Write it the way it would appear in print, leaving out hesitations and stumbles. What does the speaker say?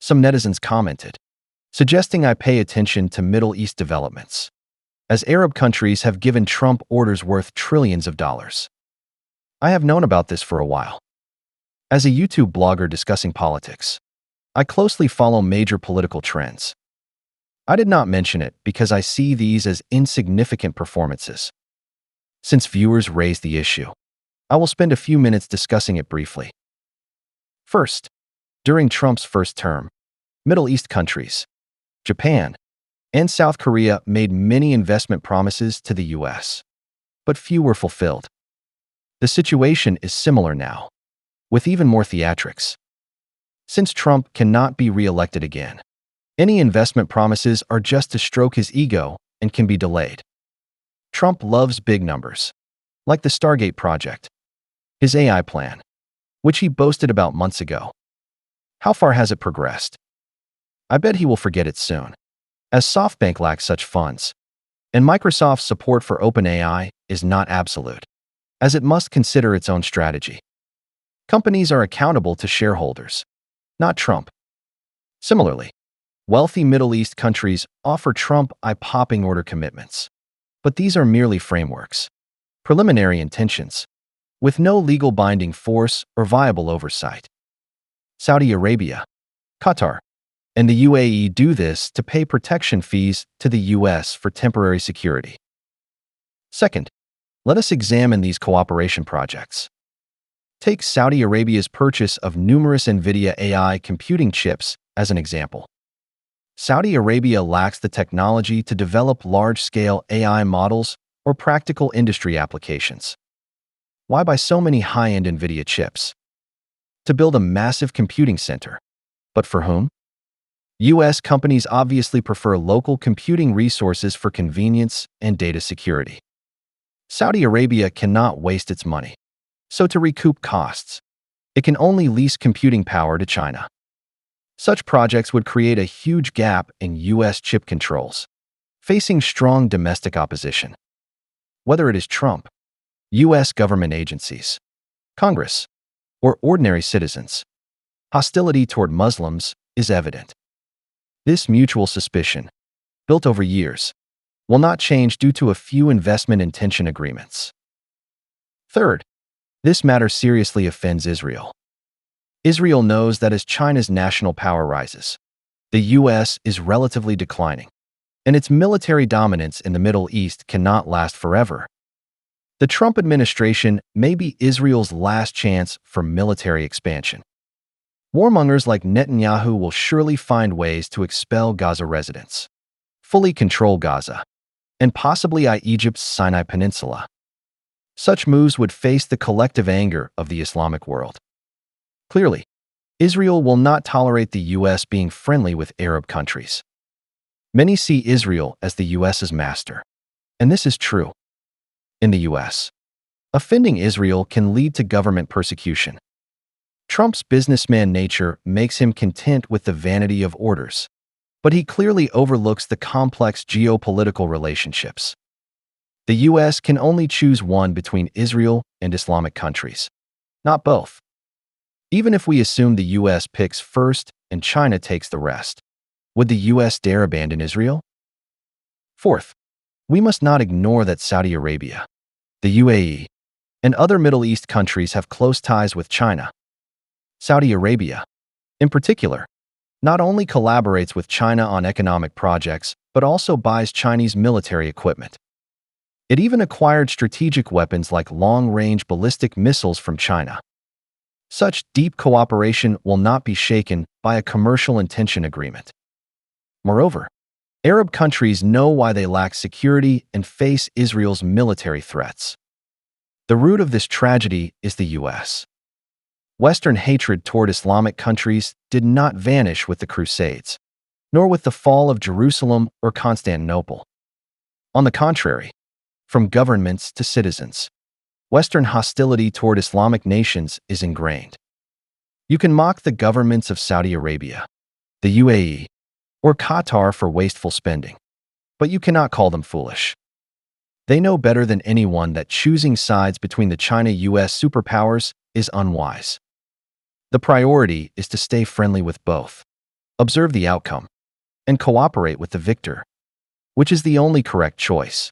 Some netizens commented, suggesting I pay attention to Middle East developments, as Arab countries have given Trump orders worth trillions of dollars. I have known about this for a while. As a YouTube blogger discussing politics, I closely follow major political trends. I did not mention it because I see these as insignificant performances. Since viewers raised the issue, I will spend a few minutes discussing it briefly. First, during Trump's first term, Middle East countries, Japan, and South Korea made many investment promises to the U.S., but few were fulfilled. The situation is similar now, with even more theatrics. Since Trump cannot be re-elected again, any investment promises are just to stroke his ego and can be delayed. Trump loves big numbers, like the Stargate project, his AI plan, which he boasted about months ago. How far has it progressed? I bet he will forget it soon, as SoftBank lacks such funds, and Microsoft's support for OpenAI is not absolute, as it must consider its own strategy. Companies are accountable to shareholders, not Trump. Similarly, wealthy Middle East countries offer Trump eye-popping order commitments, but these are merely frameworks, preliminary intentions, with no legal binding force or viable oversight. Saudi Arabia, Qatar, and the UAE do this to pay protection fees to the U.S. for temporary security. Second, let us examine these cooperation projects. Take Saudi Arabia's purchase of numerous NVIDIA AI computing chips as an example. Saudi Arabia lacks the technology to develop large-scale AI models or practical industry applications. Why buy so many high-end NVIDIA chips? To build a massive computing center. But for whom? U.S. companies obviously prefer local computing resources for convenience and data security. Saudi Arabia cannot waste its money, so to recoup costs, it can only lease computing power to China. Such projects would create a huge gap in U.S. chip controls, facing strong domestic opposition. Whether it is Trump, U.S. government agencies, Congress, or ordinary citizens, hostility toward Muslims is evident. This mutual suspicion, built over years, will not change due to a few investment intention agreements. Third, this matter seriously offends Israel. Israel knows that as China's national power rises, the U.S. is relatively declining, and its military dominance in the Middle East cannot last forever. The Trump administration may be Israel's last chance for military expansion. Warmongers like Netanyahu will surely find ways to expel Gaza residents, fully control Gaza, and possibly Egypt's Sinai Peninsula. Such moves would face the collective anger of the Islamic world. Clearly, Israel will not tolerate the U.S. being friendly with Arab countries. Many see Israel as the U.S.'s master, and this is true. In the U.S., offending Israel can lead to government persecution. Trump's businessman nature makes him content with the vanity of orders, but he clearly overlooks the complex geopolitical relationships. The U.S. can only choose one between Israel and Islamic countries, not both. Even if we assume the U.S. picks first and China takes the rest, would the U.S. dare abandon Israel? Fourth, we must not ignore that Saudi Arabia, the UAE, and other Middle East countries have close ties with China. Saudi Arabia, in particular, not only collaborates with China on economic projects, but also buys Chinese military equipment. It even acquired strategic weapons like long-range ballistic missiles from China. Such deep cooperation will not be shaken by a commercial intention agreement. Moreover, Arab countries know why they lack security and face Israel's military threats. The root of this tragedy is the U.S. Western hatred toward Islamic countries did not vanish with the Crusades, nor with the fall of Jerusalem or Constantinople. On the contrary, from governments to citizens, Western hostility toward Islamic nations is ingrained. You can mock the governments of Saudi Arabia, the UAE, or Qatar for wasteful spending, but you cannot call them foolish. They know better than anyone that choosing sides between the China-US superpowers is unwise. The priority is to stay friendly with both. observe the outcome, and cooperate with the victor, which is the only correct choice.